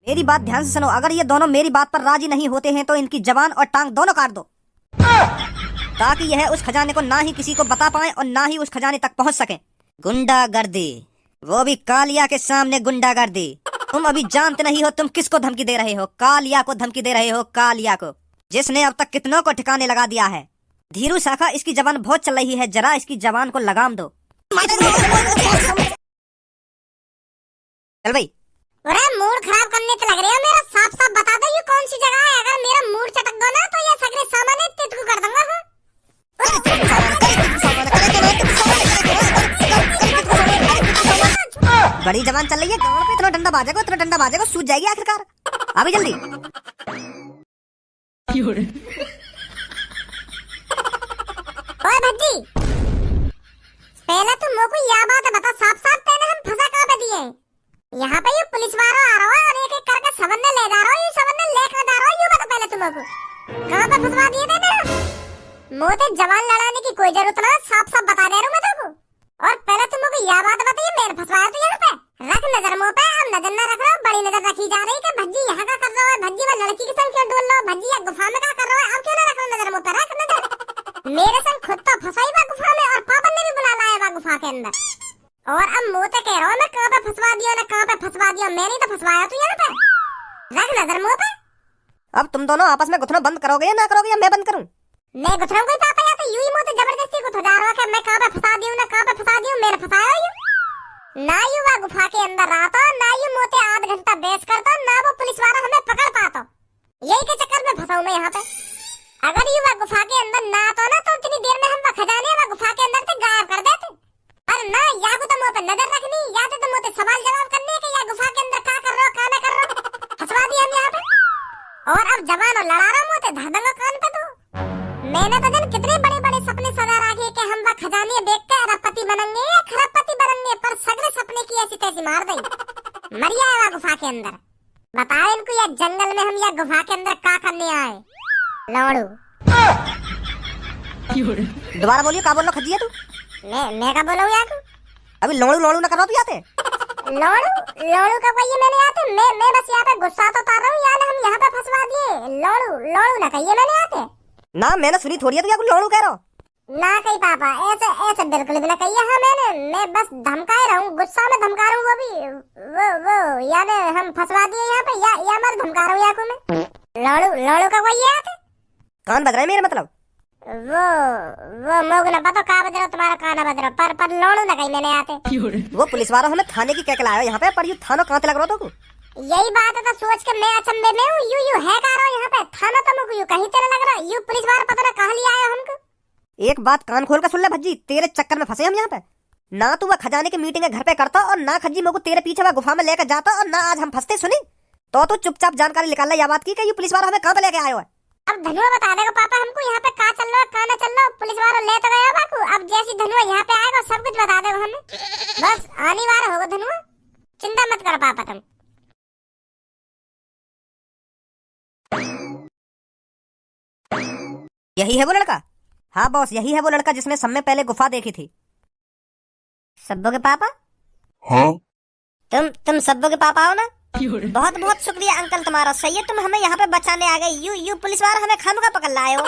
मेरी बात ध्यान से सुनो, अगर ये दोनों मेरी बात पर राजी नहीं होते हैं तो इनकी जबान और टांग दोनों काट दो, ताकि यह उस खजाने को ना ही किसी को बता पाए और ना ही उस खजाने तक पहुंच सके। गुंडागर्दी, वो भी कालिया के सामने गुंडागर्दी। तुम अभी जानते नहीं हो तुम किसको धमकी दे रहे हो। कालिया को धमकी दे रहे हो, कालिया को, जिसने अब तक कितनों को ठिकाने लगा दिया है। धीरू शाखा, इसकी जबान बहुत चल रही है, जरा इसकी जबान को लगाम दो। चल भाई। अरे मूड खराब करने तो लग रही है मेरा। साफ साफ बता दो ये कौन सी जगह है। अगर मेरा मूड चटक गया ना तो ये सगरे सामान तितकू कर दूंगा। बड़ी जबान चल रही है, गाँव पे इतना डंडा बाजेगा सूझ जाएगी आखिरकार। अभी जल्दी। ओए भज्जी, पहले तुम मोको यह बात बता साफ साफ, पहले हम फंसा कहाँ पे दिए? यहाँ पे ये पुलिस वाला आ रहा है और एक एक करके सबन ले जा रहा है। ये सबन लेकर जा रहा है, ये बता पहले तुम लोग कहाँ पे फंसवा दिए थे मेरा? मोते जवान लड़ाने की कोई जरूरत ना, साफ साफ बता दे रहा हूँ मैं तुमको। और पहले तुम लोग यह बात बताइए, मैंने फंसवाया तो यहाँ पे। रख नजर मुँह पे, अब नजर न रख रहा, बड़ी नजर रखी जा रही है। भज्जी यहाँ का कर रहा है, भज्जी में लड़की के संग क्यों डोल रहा है, भज्जी या गुफा में क्या कर रहा है, अब क्यों ना रख रहा नजर मुँह पे? रख नजर। मेरे संग खुद तो फंसाई बा गुफा में और पापा ने भी बुला लाया बा गुफा के अंदर। और अब मुँह कह रहा हूँ मैं, कहाँ पे फंसवा दिया ना कहाँ पे फंसवा दिया, मैंने तो फंसवाया तू यहाँ पे। रख नजर मुँह पे। अब तुम दोनों आपस में गुथना बंद करोगे या ना करोगे, या मैं बंद करूं? मैं गुथरा कोई पापा या तो यूं ही मुँह से जबरदस्ती गुथ जा रहा है। मैं कहाँ पे फंसा दी हूँ ना कहाँ पे फंसा दी हूँ, मैंने फंसाया यूं ना। यूं वह गुफा के अंदर रहता ना, यूं मोते आध घंटा बेस करता ना, वो पुलिस वाला हमें पकड़ पाता। यही के चक्कर में फंसा हूँ मैं यहाँ पे। अगर यूं वह गुफा के अंदर ना आता ना तो इतनी देर में हम वह खजाने वह गुफा के अंदर से गायब कर देते। और ना या को तो मुँह पे नजर रखनी, या तो मुँह पे सवाल जवाब करने के, या गुफा के अंदर क्या कर रहे हो क्या नहीं कर रहे हो, फंसवा दिया हम यहाँ पे। और अब जवान और लड़ा रहा मुँह धर दूंगा कान पे। तो मैंने तो जन कितने बड़े बड़े सपने सजा रखे कि हम वह खजाने देख के अरबपति बनेंगे या खरबपति बनेंगे, पर सगरे सपने की ऐसी तैसी मार दी। मरिया है वह गुफा के अंदर। बताओ इनको या जंगल में हम या गुफा के अंदर क्या करने आए? लौड़ू। दोबारा बोलिए, क्या बोल रहा खजिया तू? मैं क्या बोलूं यार? अभी लोड़ू लोड़ू ना करो, तू आते लोड़ू का कोई मैंने आते। मैं बस यहाँ पे गुस्सा तो उतार रहा हूँ यार, हम यहाँ पे फंसवा दिए। लोड़ू ना कहिए मैंने आते ना, मैंने सुनी थोड़ी है तू या लोड़ू कह रहा हो ना। कहीं पापा ऐसे ऐसे बिल्कुल भी ना कहिए। हाँ मैं बस धमका रहा हूँ, गुस्सा में धमका रहा हूँ। वो भी वो यार हम फंसवा दिए यहाँ पे, या मत धमका रहा हूँ यार मैं। लोड़ू का कोई आते? कान बज रहा है मेरे, मतलब वो मोग ना पता कहाँ बज रहा तुम्हारा काना बज रहा, पर लोड़ू ना कहीं मैंने आते। वो पुलिस वाला हमें थाने की क्या लाया यहाँ पे, पर यू थाना कहाँ लग रहा था? यही बात है तो सोच के मैं अचंभे में हूँ। यू है कह रहा हूँ यहाँ पे थाना तो मुझे यू कहीं तरह लग रहा है। यू पुलिस वाला पता ना कहाँ ले आया हमको। एक बात कान खोल कर सुन ले भज्जी, तेरे चक्कर में फंसे हम यहाँ पे। ना तू वह खजाने की मीटिंग घर पे करता और ना खज्जी मोको तेरे पीछे वह गुफा में लेकर जाता, और ना आज हम फंसते सुनी तो तू चुपचाप जानकारी निकाल ले। यह बात की कि पुलिस वाला हमें कहाँ पे लेके आया है। अब धनुआ बता देगा पापा हमको यहाँ पे कहाँ चल रहा है कहाँ न चल रहा। पुलिस वाला ले तो गया बाकू, अब जैसी धनुआ यहाँ पे आएगा सब कुछ बता देगा हमें। बस आने वाला होगा धनुआ, चिंता मत करो पापा तुम। यही है वो लड़का? हाँ बॉस, यही है वो लड़का जिसने सब में पहले गुफा देखी थी। सब्बो के पापा? हाँ तुम सब्बो के पापा हो ना? बहुत बहुत शुक्रिया अंकल तुम्हारा, सही है तुम हमें यहाँ पे बचाने आ गए। यू पुलिस वाला हमें खामखा पकड़ लाए हो,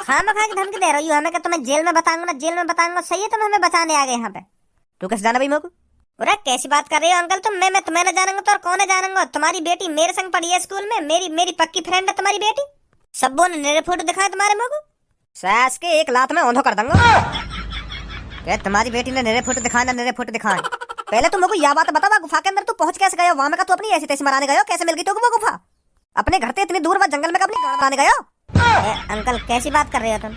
खामखा की धमकी दे रहे हो हमें कि तुम्हें जेल में बताऊंगा ना, जेल में बताऊंगा। सही है तुम हमें बचाने आ गए यहाँ पे। तू कैसे जाना भाई मेरे को? अरे कैसी बात कर रही हो अंकल तुम? मैं तुम्हें न जानूंगा तो और कौन है जानूंगा? तुम्हारी बेटी मेरे संग पढ़ी है स्कूल में, मेरी पक्की फ्रेंड है तुम्हारी बेटी। सब्बो ने मेरे फोटो दिखाया तुम्हारे मेरे को, सास के एक लात में औंधो कर दूंगा। तुम्हारी बेटी ने मेरे फोटो दिखाया ना, मेरे फोटो दिखाए। पहले तुम मेरे को यह बात बता, गुफा के अंदर तू पहुंच कैसे गया? वहां में का तू अपनी ऐसी तैसी मराने गया? कैसे मिल गई तू वो गुफा? अपने घर से इतनी दूर वह जंगल में अपनी गाड़ मराने गया? अंकल कैसी बात कर रहे हो तुम?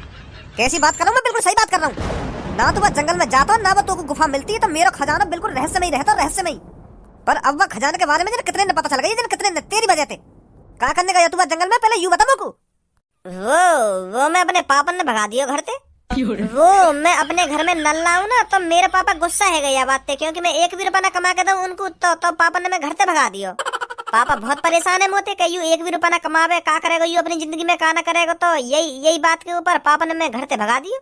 कैसी बात कर रहा हूँ मैं? बिल्कुल सही बात कर रहा हूँ। ना तो वह जंगल में जाता ना वो तो गुफा मिलती है, तो मेरा खजाना बिल्कुल रहस्यमय रहता, रहस्यमय। पर अब वह खजाने के बारे में कितने ने पता चल गया, कितने ने तेरी वजह से। क्या करने गया तू वह जंगल में? पहले यूं बता मेरे को। वो मैं अपने पापा ने भगा दिया घर से। वो मैं अपने घर में नल लाऊं ना तो मेरे पापा गुस्सा है गया बात पे, क्योंकि मैं एक भी रुपया ना कमा के दूं उनको, तो पापा ने मैं घर से भगा दियो। पापा बहुत परेशान है मोते कि यू एक भी रुपया ना कमावे, का करेगा यू अपनी जिंदगी में, का ना करेगा। तो यही बात के ऊपर पापा ने मैं घर से भगा दियो।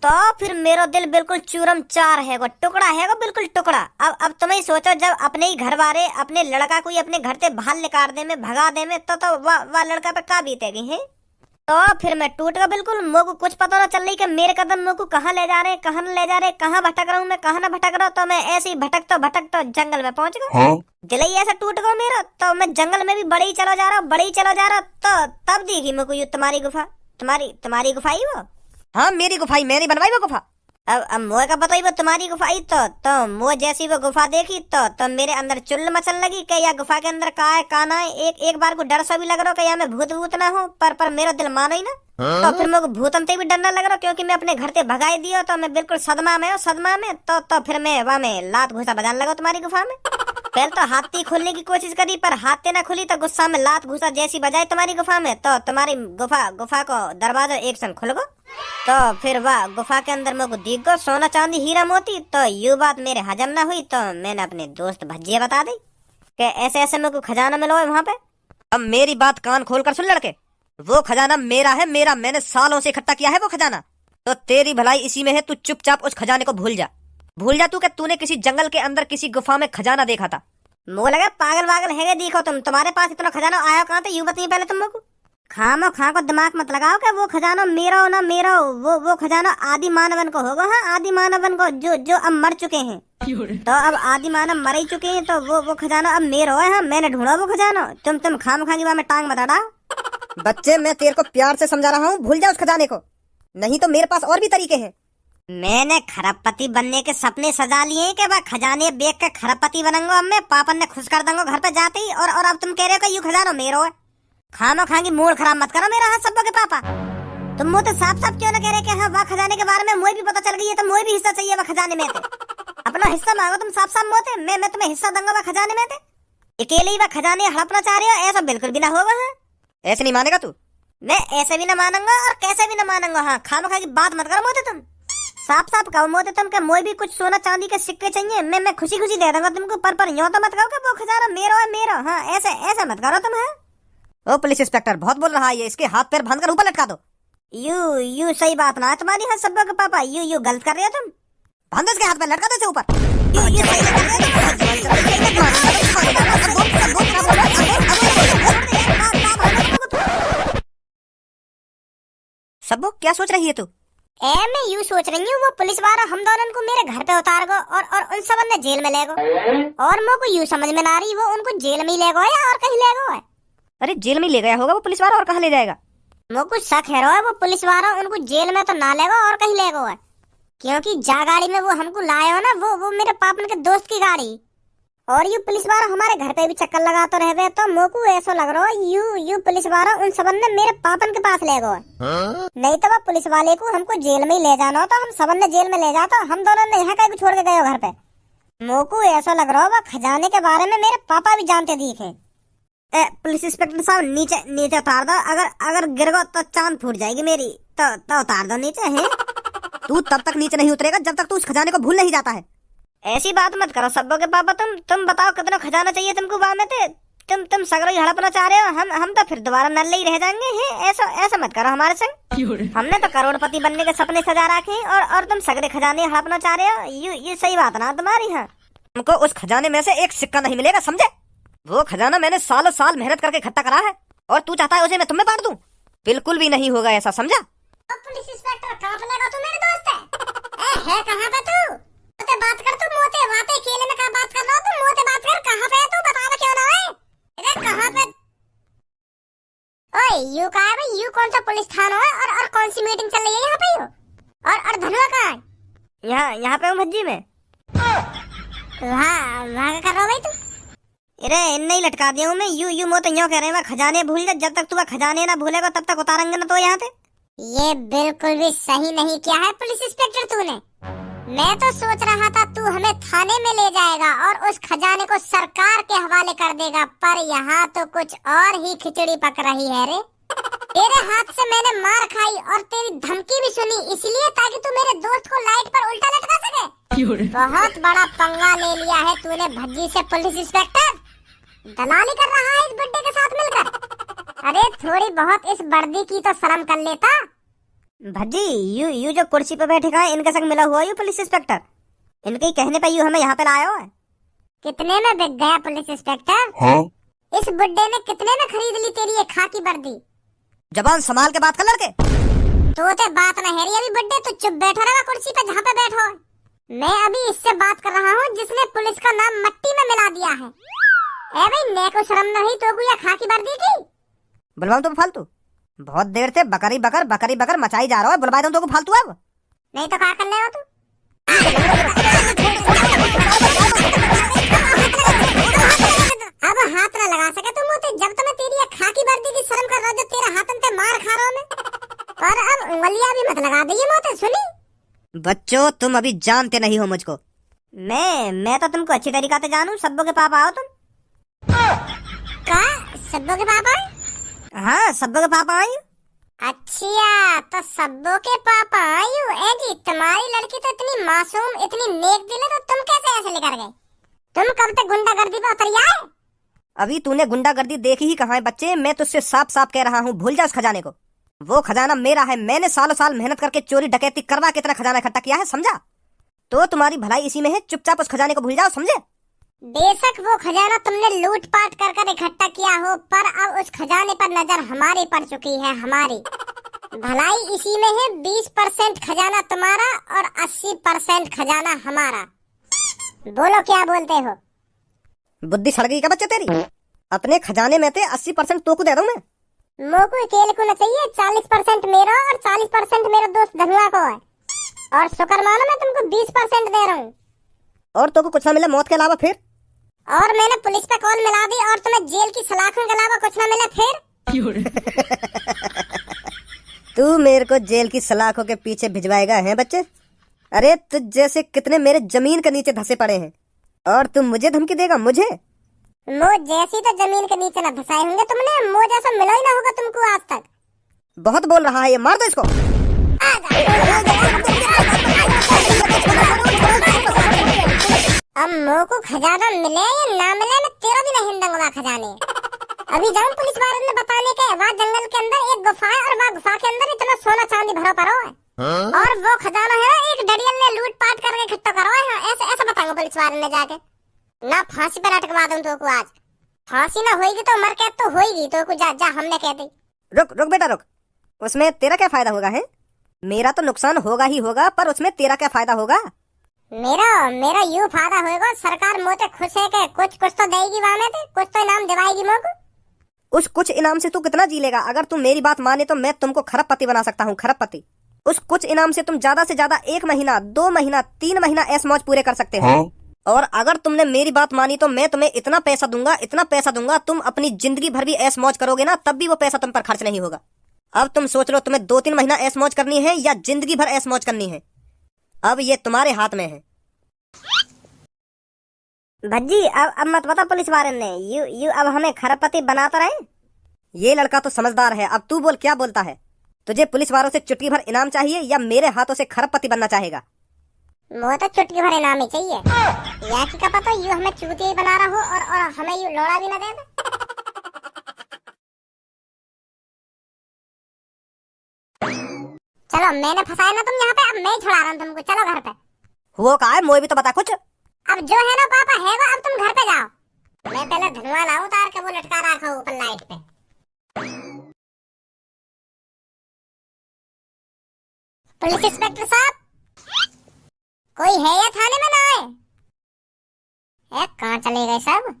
तो फिर मेरा दिल बिल्कुल चूरम चार है वो टुकड़ा है वो बिल्कुल टुकड़ा। अब तुम ही सोचो, जब अपने ही घर वाले अपने लड़का को ही अपने घर से बाहर निकाल दे में भगा दे में तो वाह लड़का पे का बीतेगी है। तो फिर मैं टूट गया बिल्कुल। मोको कुछ पता ना चल रही कि मेरे कदम मोको कहाँ ले जा रहे, कहाँ न ले जा रहे, कहाँ भटक रहा हूँ मैं, कहाँ ना भटक रहा हूँ। तो मैं ऐसे ही भटक तो जंगल में पहुंच गया। दिल ही ऐसा टूट गया मेरा। तो मैं जंगल में भी बड़े ही चलो जा रहा हूँ, बड़े ही चलो जा रहा। तो तब देखी मेको ये तुम्हारी गुफा, तुम्हारी गुफा ही वो। हाँ मेरी गुफाई, मैंने बनवाई वो गुफा। अब मोह का बताई वो तुम्हारी गुफाई। तो मोह जैसी वो गुफा देखी तो मेरे अंदर चुल्ल मचल लगी कि या गुफा के अंदर का है का ना है। एक बार को डर सा भी लग रहा कि या मैं भूत ना हूँ, पर मेरा दिल मानो ही ना। तो फिर मेरे को भूतन से भी डरना लग रहा क्योंकि मैं अपने घर से भगाई दिया। तो मैं बिल्कुल सदमा में तो फिर मैं वहाँ में लात घुसा बजाने लगा तुम्हारी गुफा में। पहले तो हाथी खोलने की कोशिश करी पर हाथे ना खुली। तो गुस्सा में लात घुसा जैसी बजाई तुम्हारी गुफा में तो तुम्हारी गुफा को दरवाजा एक संग खुल गो। तो फिर वह गुफा के अंदर मेरे को दिख गो सोना चांदी हीरा मोती। तो यू बात मेरे हजम ना हुई। तो मैंने अपने दोस्त भज्जिया बता दी कि ऐसे ऐसे मेरे को खजाना मिला है वहाँ पे। अब मेरी बात कान खोल कर सुन लड़के, वो खजाना मेरा है, मेरा। मैंने सालों से इकट्ठा किया है वो खजाना। तो तेरी भलाई इसी में है, तू चुपचाप उस खजाने को भूल जा तू कि तूने किसी जंगल के अंदर किसी गुफा में खजाना देखा था। मुझे लगा पागल वागल है देखो तुम्हारे पास इतना खजाना आया कहाँ था, यूं बताइए पहले तुम को। खां को दिमाग मत लगाओ कि वो खजाना मेरा हो ना मेरा हो। वो खजाना आदि मानवन को होगा। हाँ आदि मानवन को जो अब मर चुके हैं। तो अब आदि मानव मर ही चुके हैं तो वो खजाना अब मेरा है। हाँ मैंने ढूंढा वो खजाना। तुम खाम की बात में टांग मत अड़ाओ। बच्चे मैं तेरे को प्यार से समझा रहा हूँ, भूल जा उस खजाने को, नहीं तो मेरे पास और भी तरीके हैं। मैंने खरबपति बनने के सपने सजा लिए कि वह खजाने बेच के खरबपति बनूंगा। अब मैं पापन ने खुश कर दूंगा घर पे जाते ही। और अब तुम कह रहे हो कि यू खजाना मेरो है। खामो खांगी मूड खराब मत करो मेरा। हाँ सब के पापा तुम मुझे तो साफ क्यों ना कह रहे कि हाँ वह खजाने के बारे में मुझे भी पता चल गई है तो मुझे भी हिस्सा चाहिए वह खजाने में थे। अपना हिस्सा मांगो तुम साफ मोते। मैं तुम्हें हिस्सा दूंगा वह खजाने में थे। अकेले ही वह खजाने हड़पना चाह रहे हो, ऐसा बिल्कुल भी ना होगा। हाँ ऐसे नहीं मानेगा तू। मैं ऐसे भी ना मानूंगा और कैसे भी ना मानूंगा। हाँ खामो खांगी बात मत करो मोते तुम। साफ कहो मोते तुम के मुझे भी कुछ सोना चांदी के सिक्के चाहिए। मैं खुशी दे दूंगा तुमको, पर यूं तो मत कहो कि वो खजाना मेरो है मेरो। हाँ ऐसे मत करो तुम। है ओ पुलिस इंस्पेक्टर बहुत बोल रहा है, इसके हाथ पैर बांधकर ऊपर लटका दो। यू सही बात ना है तुम्हारी। हाँ सब के पापा यू गलत कर रहे हो तुम। बांधो इसके हाथ पैर, लटका दो इसे ऊपर। सबो क्या सोच रही है तू? मैं यूँ सोच रही हूँ वो पुलिस वाला हम दोनों को मेरे घर पे उतार गो और उन सब ने जेल में ले गो। और मेरे को यूँ समझ में ना रही वो उनको जेल में ही ले गो या और कहीं ले गो है। अरे जेल में ले गया होगा वो पुलिस वाला, और कहाँ ले जाएगा? वो कुछ शक है वो पुलिस वाला उनको जेल में तो ना ले गो और कहीं ले गो है। क्योंकि जा गाड़ी में वो हमको लाए हो ना वो मेरे पापन के दोस्त की गाड़ी। और यू पुलिस वाला हमारे घर पे भी चक्कर लगाते रह गए। तो मोको ऐसा लग रहा है यू पुलिस वाला उन सबन ने मेरे पापन के पास ले गए। नहीं तो वो पुलिस वाले को हमको जेल में ही ले जाना हो तो हम सबन ने जेल में ले जाता। हम दोनों ने यहाँ कहीं छोड़ के गए घर पे। मोको ऐसा लग रहा है खजाने के बारे में मेरे पापा भी जानते दिखे। पुलिस इंस्पेक्टर साहब नीचे उतार दो। अगर गिर गो तो चांद फूट जाएगी मेरी। तो उतार दो नीचे। है तू तब तक नीचे नहीं उतरेगा जब तक तू उस खजाने को भूल नहीं जाता है। ऐसी बात मत करो सब्बो के पापा। तुम बताओ कितना खजाना चाहिए तुमको वहाँ में थे। तुम सगरो ही हड़पना चाह रहे हो। हम तो फिर दोबारा नल्ले ही रह जाएंगे। हैं ऐसा मत करो हमारे संग। हमने तो करोड़पति बनने के सपने सजा रखे हैं और तुम सगरे खजाने हड़पना चाह रहे हो। ये सही बात ना तुम्हारी। हाँ हमको उस खजाने में से एक सिक्का नहीं मिलेगा, समझे? वो खजाना मैंने सालों साल मेहनत करके इकट्ठा करा है और तू चाहता है उसे मैं तुम्हें बांट दूं? बिल्कुल भी नहीं होगा ऐसा, समझा? पुलिस इंस्पेक्टर कहाँ पे लगा? तू मेरे दोस्त है कहाँ पे तू? मोते बात कर तू। मोते बातें अकेले में कहाँ बात कर रहा तू? मोते बात कर। कहाँ पे है तू? बताना क्यों ना है? इधर कहाँ पे? ओए यू कहाँ है भाई? यू कौन सा पुलिस थाना है और कौन सी मीटिंग चल रही है यहाँ पे? यू और धनुआ कहाँ है? यहाँ पे हूँ भज्जी में। वहाँ क्या कर रहा भाई तू? अरे नहीं लटका दिया हूँ मैं। यू मो तो यूँ कह रहे हैं खजाने भूल जा। जब तक तू खजाने ना भूलेगा तब तक उतारेंगे ना तो यहाँ से। ये बिल्कुल भी सही नहीं किया है पुलिस इंस्पेक्टर तूने। मैं तो सोच रहा था तू हमें थाने में ले जाएगा और उस खजाने को सरकार के हवाले कर देगा, पर यहाँ तो कुछ और ही खिचड़ी पक रही है रे। तेरे हाथ से मैंने मार खाई और तेरी धमकी भी सुनी इसलिए ताकि तू मेरे दोस्त को लाइट पर उल्टा लटका सके। बहुत बड़ा पंगा ले लिया है तूने भज्जी से पुलिस इंस्पेक्टर। दलाली कर रहा है इस बुड्ढे के साथ मिलकर। अरे थोड़ी बहुत इस वर्दी की तो शर्म कर लेता। भज्जी, यू जो कुर्सी पे बैठे कहा इनके संग मिला हुआ यू पुलिस इंस्पेक्टर, इनके ही कहने पे यू हमें यहाँ पे लाया है। कितने में बिक गया पुलिस इंस्पेक्टर? हाँ? इस बुड्ढे ने कितने में खरीद ली तेरी ये खाकी वर्दी? जबान संभाल के बात कर लड़के। तो ते बात न है रही अभी बुड्ढे, तो चुप बैठो रहा कुर्सी पे जहाँ पे बैठो। मैं अभी इससे बात कर रहा हूँ जिसने पुलिस का नाम मट्टी में मिला दिया है। ए भाई, ने को शर्म नहीं तो को ये खाकी वर्दी की? बुलवाऊं तो फालतू? बहुत देर से बकरी बकर मचाई जा रहा है, बुलवा दूं तो फालतू अब? नहीं तो क्या कर ले हो तू? अब हाथ ना लगा सके तुम मुझे, जब तो मैं तेरी ये खाकी वर्दी की शर्म कर रहा हूँ, जो तेरा हाथन पे मार खा रहा हूँ मैं। पर अब उंगलियां भी मत लगा दीजिए मोते, सुनी? बच्चों, तुम अभी जानते नहीं हो मुझको। मैं तो तुमको अच्छी तरीका से जानू। सब्बो के पापा आओ तुम। का सब्बो के पापा? हाँ, सब्बो के पापा आई। अच्छा, तो सब्बो के पापा आयु। ए जी, तुम्हारी लड़की तो इतनी मासूम, इतनी नेक दिल है, तो तुम कैसे ऐसे लेकर गए? तुम कब तक गुंडागर्दी पे उतर आए? अभी तूने गुंडागर्दी देखी ही कहाँ है बच्चे। मैं तुझसे साफ साफ कह रहा हूँ, भूल जा उस खजाने को। वो खजाना मेरा है। मैंने सालों साल मेहनत करके चोरी डकैती करवा के इतना खजाना इकट्ठा किया है, समझा? तो तुम्हारी भलाई इसी में है। चुपचाप उस खजाने को भूल जाओ, समझे? बेशक वो खजाना तुमने लूट पाट कर कर इकट्ठा किया हो, पर अब उस खजाने पर नजर हमारी पड़ चुकी है, हमारी। भलाई इसी में है। 20% खजाना तुम्हारा और 80% खजाना हमारा। बोलो क्या बोलते हो? बुद्धि सड़ गई क्या बच्चे तेरी? अपने खजाने में से 80% तो को दे दूं मैं। मोको अकेले को न चाहिए। 40% मेरा और 40% मेरे दोस्त धनुआ को है। और शुक्र मानो मैं तुमको 20% दे रहा हूँ। और तो को कुछ ना मिले मौत के अलावा फिर? और मैंने पुलिस पे कॉल मिला दी और तुम्हें जेल की सलाखों के अलावा कुछ ना मिले फिर? तू मेरे को जेल की सलाखों के पीछे भिजवाएगा है बच्चे? अरे तुझ जैसे कितने मेरे जमीन के नीचे धसे पड़े हैं, और तुम मुझे धमकी देगा? मुझे? मुझ जैसी तो जमीन के नीचे न धसाए होंगे तुमने। मुझ जैसा मिला ही ना होगा तुमको आज तक। बहुत बोल रहा है ये, मार दो इसको। अब मोह को खजाना मिले या ना मिले, मैं तेरा भी नहीं हिंदूंगा खजाने। अभी जाऊं पुलिस वाले ने बताने के, वहाँ जंगल के अंदर एक गुफा है और वहाँ गुफा के अंदर इतना सोना चांदी भरा पड़ा है। और वो खजाना है एक डडियल ने लूट पाट करके इकट्ठा करवाया है। ऐसे ऐसे बताऊंगा पुलिस वाले ने जाके। ना फांसी पर अटकवा दूं तो को आज। फांसी ना होगी तो मर कैद तो होगी तो को। जा जा, हमने कह दी। रुक रुक बेटा रुक। उसमें तेरा क्या फायदा होगा है? मेरा तो नुकसान होगा ही होगा, पर उसमें तेरा क्या फायदा होगा? मेरा यूं फायदा होगा, सरकार मोते खुश है के कुछ कुछ तो देगी वहाँ में, कुछ तो इनाम दिवाएगी मोको। उस कुछ इनाम से तू कितना जी लेगा? अगर तू मेरी बात माने तो मैं तुमको खरबपति बना सकता हूँ, खरबपति। उस कुछ इनाम से तुम ज्यादा से ज्यादा 1 महीना, 2 महीना, 3 महीना ऐश मौज पूरे कर सकते हो। हाँ? और अगर तुमने मेरी बात मानी तो मैं तुम्हें इतना पैसा दूंगा, इतना पैसा दूंगा, तुम अपनी जिंदगी भर भी ऐश मौज करोगे ना, तब भी वो पैसा तुम पर खर्च नहीं होगा। अब तुम सोच लो, तुम्हें 2-3 महीना ऐश मौज करनी है या जिंदगी भर ऐश मौज करनी है? अब ये तुम्हारे हाथ में है। भज्जी, अब मत बता पुलिस वाले ने यू अब हमें खरबपति बनाता रहे। ये लड़का तो समझदार है। अब तू बोल, क्या बोलता है? तुझे पुलिस वालों से चुटकी भर इनाम चाहिए या मेरे हाथों से खरबपति बनना चाहेगा? वो तो चुटकी भर इनाम ही चाहिए। या क्या पता यू हमें चूतिया ही बना रहा हो और हमें यू लोड़ा भी ना दे। चलो, मैंने फंसाया ना तुम यहाँ पे, अब मैं ही छुड़ा रहा हूँ तुमको। चलो घर पे। हुआ का है? मोए भी तो बता कुछ। अब जो है ना पापा है वो, अब तुम घर पे जाओ। मैं पहले धुआं लाऊं उतार के, वो लटका रखा हूँ ऊपर लाइट पे। पुलिस इंस्पेक्टर साहब, कोई है या थाने में ना आए? कहाँ चले गए सब?